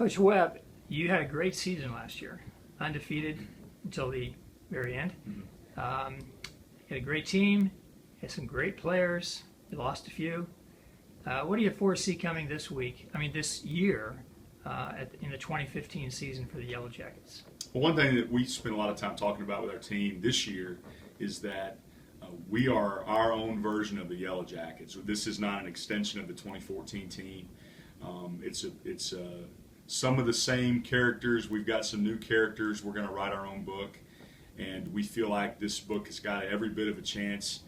Coach Webb, you had a great season last year, undefeated until the very end. You had a great team, had some great players. You lost a few. What do you foresee coming this year, in the 2015 season for the Yellowjackets? Well, one thing that we spend a lot of time talking about with our team this year is that we are our own version of the Yellowjackets. This is not an extension of the 2014 team. It's some of the same characters. We've got some new characters. We're going to write our own book, and we feel like this book has got every bit of a chance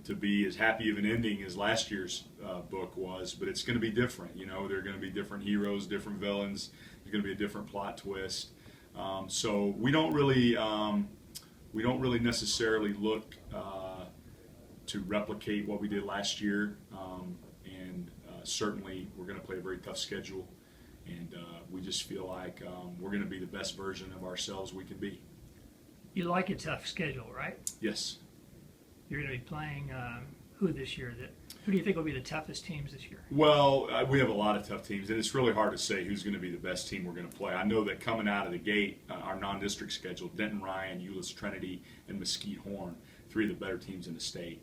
to be as happy of an ending as last year's book was, but it's going to be different. You know, there are going to be different heroes, different villains. There's going to be a different plot twist. So we don't really necessarily look to replicate what we did last year, and certainly we're going to play a very tough schedule, and we just feel like we're going to be the best version of ourselves we can be. You like a tough schedule, right? Yes. You're going to be playing who this year? Who do you think will be the toughest teams this year? Well, we have a lot of tough teams, and it's really hard to say who's going to be the best team we're going to play. I know that coming out of the gate, our non-district schedule, Denton Ryan, Euless Trinity, and Mesquite Horn, three of the better teams in the state.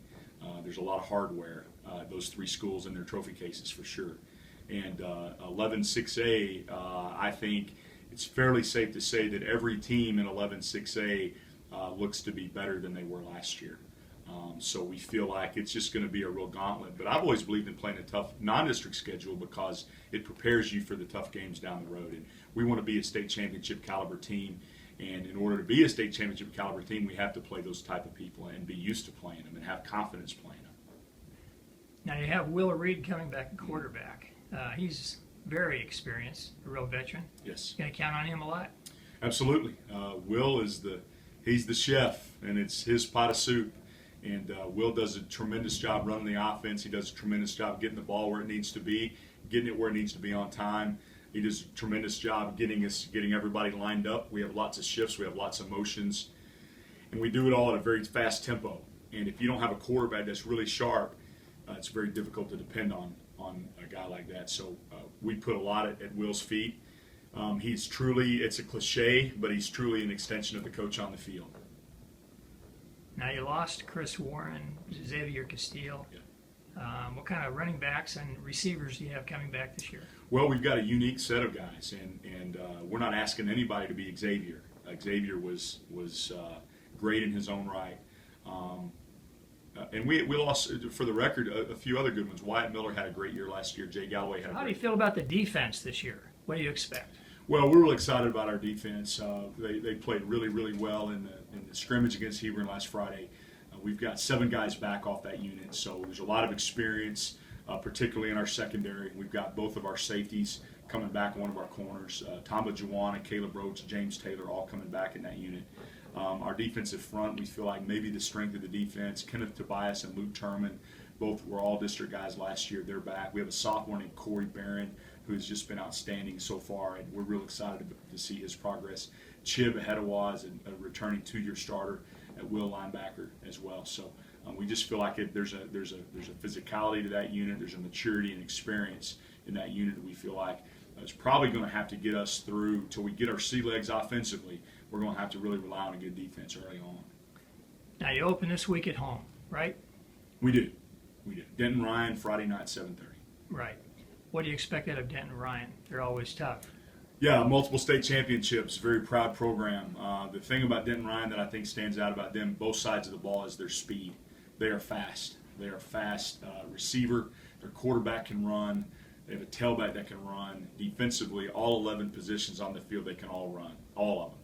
There's a lot of hardware, those three schools in their trophy cases for sure. And 11-6A, I think it's fairly safe to say that every team in 11-6A looks to be better than they were last year. So we feel like it's just going to be a real gauntlet. But I've always believed in playing a tough non-district schedule because it prepares you for the tough games down the road. And we want to be a state championship caliber team. And in order to be a state championship caliber team, we have to play those type of people and be used to playing them and have confidence playing them. Now you have Will Reed coming back at quarterback. He's very experienced, a real veteran. Yes. Going to count on him a lot? Absolutely. Will is he's the chef, and it's his pot of soup. And Will does a tremendous job running the offense. He does a tremendous job getting the ball where it needs to be, getting it where it needs to be on time. He does a tremendous job getting everybody lined up. We have lots of shifts. We have lots of motions. And we do it all at a very fast tempo. And if you don't have a quarterback that's really sharp, it's very difficult to depend on a guy like that. So we put a lot at Will's feet. He's truly, it's a cliche, but he's truly an extension of the coach on the field. Now you lost Chris Warren, Xavier Castile. Yeah. What kind of running backs and receivers do you have coming back this year? Well, we've got a unique set of guys, and we're not asking anybody to be Xavier. Xavier was great in his own right. And we lost, for the record, a few other good ones. Wyatt Miller had a great year last year. Jay Galloway had a How do great you feel about the defense this year? What do you expect? Well, we're really excited about our defense. They played really, really well in the scrimmage against Hebron last Friday. We've got 7 guys back off that unit, so there's a lot of experience, particularly in our secondary. We've got both of our safeties coming back, one of our corners. Tamba Juwan, Caleb Roach, James Taylor, all coming back in that unit. Our defensive front, we feel like maybe the strength of the defense. Kenneth Tobias and Luke Turman, both were all district guys last year. They're back. We have a sophomore named Corey Barron, who has just been outstanding so far, and we're real excited to see his progress. Chib Ahedawa is a returning 2-year starter at will linebacker as well. So we just feel like there's a physicality to that unit. There's a maturity and experience in that unit that we feel like is probably going to have to get us through till we get our sea legs offensively. We're going to have to really rely on a good defense early on. Now you open this week at home, right? We do. Denton Ryan, Friday night, 7:30. Right. What do you expect out of Denton Ryan? They're always tough. Yeah, multiple state championships, very proud program. The thing about Denton Ryan that I think stands out about them, both sides of the ball, is their speed. They are fast. They are a fast receiver. Their quarterback can run. They have a tailback that can run. Defensively, all 11 positions on the field, they can all run, all of them.